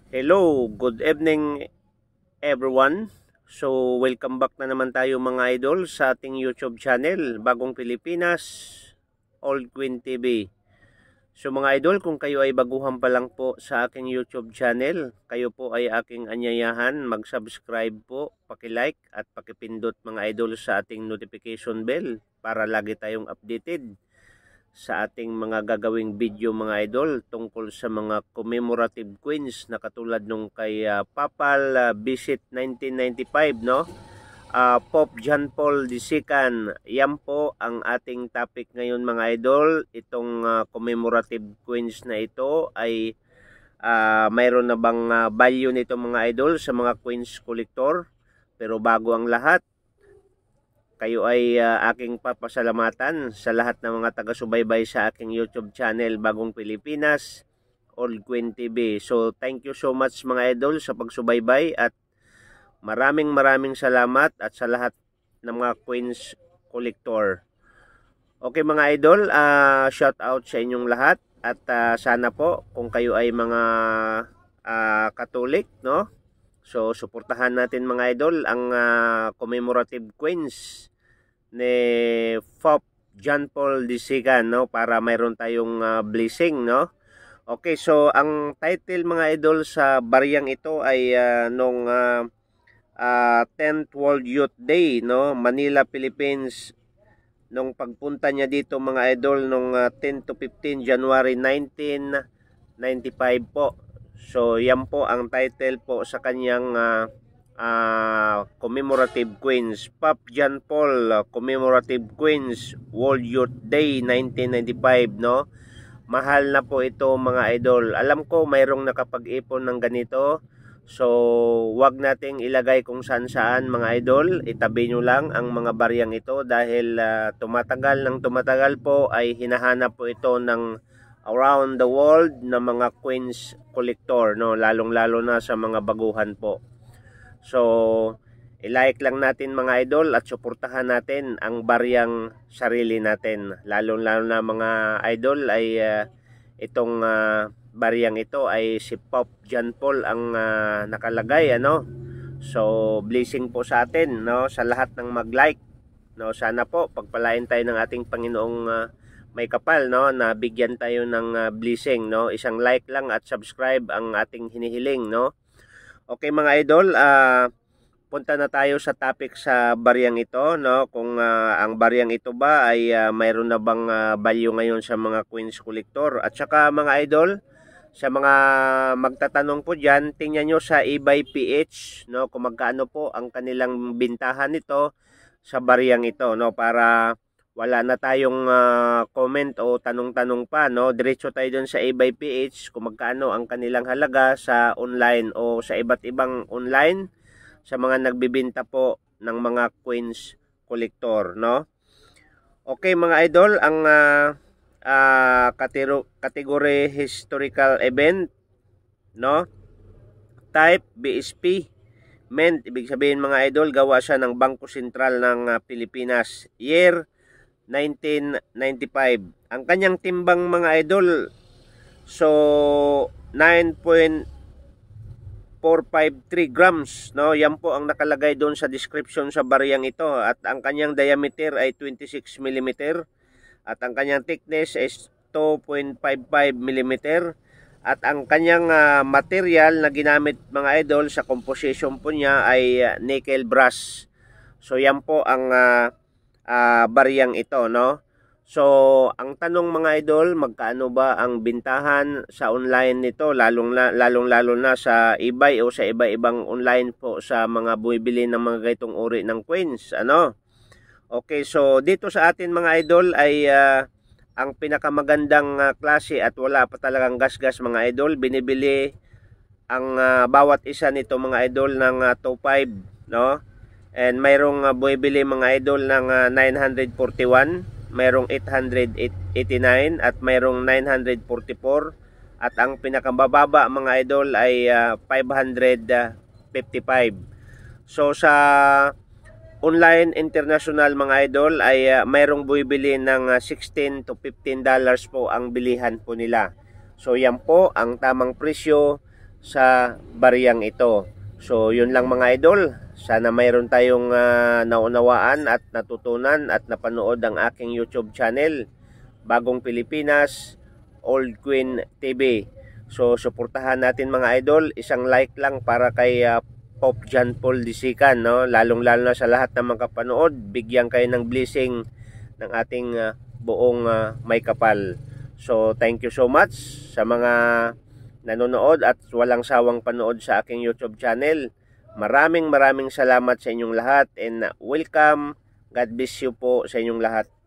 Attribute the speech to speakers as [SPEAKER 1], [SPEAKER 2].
[SPEAKER 1] Hello, good evening everyone. So, welcome back na naman tayo mga idol sa ating YouTube channel, Bagong Pilipinas, Old Queen TV. So mga idol, kung kayo ay baguhan pa lang po sa aking YouTube channel, kayo po ay aking anyayahan, mag-subscribe po, paki-like at pakipindot mga idol sa ating notification bell para lagi tayong updated sa ating mga gagawing video mga idol tungkol sa mga commemorative queens na katulad nung kay Papal Visit 1995, no? Pope John Paul II. Yan po ang ating topic ngayon mga idol. Itong commemorative queens na ito ay mayroon na bang value nito mga idol sa mga queens collector? Pero bago ang lahat, kayo ay aking papasalamatan sa lahat ng mga taga-subaybay sa aking YouTube channel, Bagong Pilipinas, Old Queen TV. So, thank you so much mga idol sa pagsubaybay at maraming salamat at sa lahat ng mga queens collector. Okay mga idol, shout out sa inyong lahat at sana po kung kayo ay mga Catholic, no? So, suportahan natin mga idol ang commemorative queens ni Pope John Paul II, no? Para mayroon tayong blessing, no? Okay, so ang title mga idol sa bariyang ito ay nung 10th World Youth Day, no? Manila, Philippines, nung pagpunta niya dito mga idol nung 10 to 15 January 1995 po. So, yan po ang title po sa kanyang commemorative queens. Pope John Paul Commemorative Queens World Youth Day 1995, no? Mahal na po ito mga idol. Alam ko mayroong nakapag-ipon ng ganito. So, wag nating ilagay kung saan-saan mga idol. Itabi nyo lang ang mga bariyang ito dahil tumatagal po ay hinahanap po ito ng around the world na mga queens collector, no? Lalong-lalo na sa mga baguhan po. So, i-like lang natin mga idol at suportahan natin ang bariyang sarili natin. Lalong-lalo na mga idol ay itong bariyang ito ay si Pope John Paul ang nakalagay, ano? So, blessing po sa atin, no? Sa lahat ng mag-like, no? Sana po pagpalain tayo ng ating Panginoong may kapal, no, na bigyan tayo ng blessing, no. Isang like lang at subscribe ang ating hinihiling, no. Okay mga idol, punta na tayo sa topic sa bariyang ito, no. Kung ang bariyang ito ba ay mayroon na bang value ngayon sa mga queens collector. At saka mga idol, sa mga magtatanong po diyan, tingnan nyo sa eBay PH, no, kung magkano po ang kanilang bintahan nito sa bariyang ito, no, para wala na tayong comment o tanong-tanong pa, no? Diretso tayo dun sa eBay PH kung magkano ang kanilang halaga sa online o sa iba't ibang online sa mga nagbibenta po ng mga queens collector, no? Okay mga idol, ang category historical event, no? Type BSP. Mint, ibig sabihin mga idol, gawa siya ng Bangko Sentral ng Pilipinas. Year 1995. Ang kanyang timbang mga idol, so 9.453 grams, no? Yan po ang nakalagay doon sa description sa bariyang ito. At ang kanyang diameter ay 26 mm. At ang kanyang thickness is 2.55 mm. At ang kanyang material na ginamit mga idol sa composition po niya ay nickel brass. So yan po ang bariyang ito, no? So, ang tanong mga idol, magkano ba ang bintahan sa online nito, lalong-lalo na sa eBay o sa iba-ibang online po sa mga bumibili ng mga ganitong uri ng queens, ano? Okay, so dito sa atin mga idol ay ang pinakamagandang klase at wala pa talagang gasgas mga idol, binibili ang bawat isa nito mga idol ng 2.5, no? And mayroong bumibili mga idol ng 941, mayroong 889 at mayroong 944 at ang pinakabababa mga idol ay 555. So sa online international mga idol ay mayroong bumibili ng 16 to 15 dollars po ang bilihan po nila. So yan po ang tamang presyo sa bariyang ito. So yun lang mga idol, sana mayroon tayong naunawaan at natutunan at napanood ang aking YouTube channel, Bagong Pilipinas, Old Queen TV. So suportahan natin mga idol, isang like lang para kay Pope John Paul Disikan, no? Lalong-lalo na sa lahat ng mga kapanood, bigyan kayo ng blessing ng ating buong may kapal. So thank you so much sa mga nanonood at walang sawang panood sa aking YouTube channel. Maraming salamat sa inyong lahat and welcome. God bless you po sa inyong lahat.